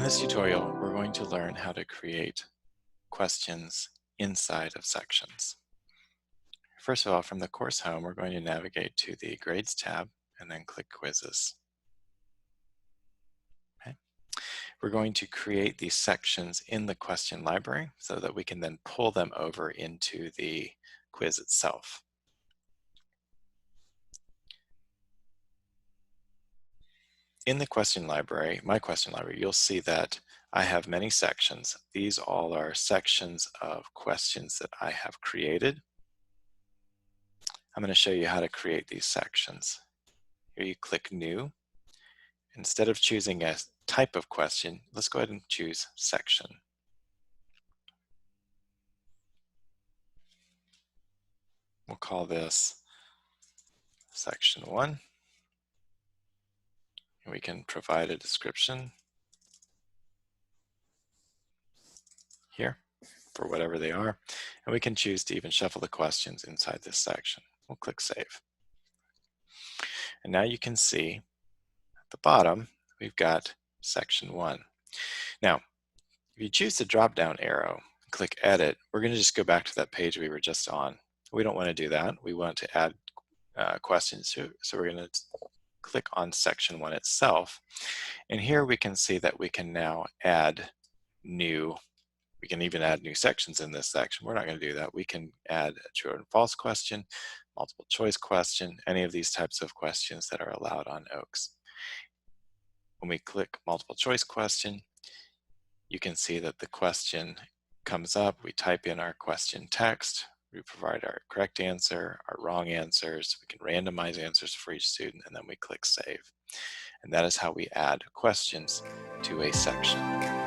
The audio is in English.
In this tutorial, we're going to learn how to create questions inside of sections. First of all, from the course home, we're going to navigate to the Grades tab and then click Quizzes. Okay. We're going to create these sections in the question library so that we can then pull them over into the quiz itself. In the question library, my question library, you'll see that I have many sections. These all are sections of questions that I have created. I'm going to show you how to create these sections. Here you click New. Instead of choosing a type of question, let's go ahead and choose Section. We'll call this Section 1. And we can provide a description here for whatever they are. And we can choose to even shuffle the questions inside this section. We'll click Save. And now you can see at the bottom, we've got Section 1. Now, if you choose the drop-down arrow, click Edit, we're going to just go back to that page we were just on. We don't want to do that. We want to add questions. So we're going to click on Section 1 itself. And here we can see that we can now add new, we can even add new sections in this section. We're not going to do that. We can add a true and false question, multiple choice question, any of these types of questions that are allowed on OAKS. When we click multiple choice question, you can see that the question comes up. We type in our question text. We provide our correct answer, our wrong answers. We can randomize answers for each student, and then we click Save. And that is how we add questions to a section.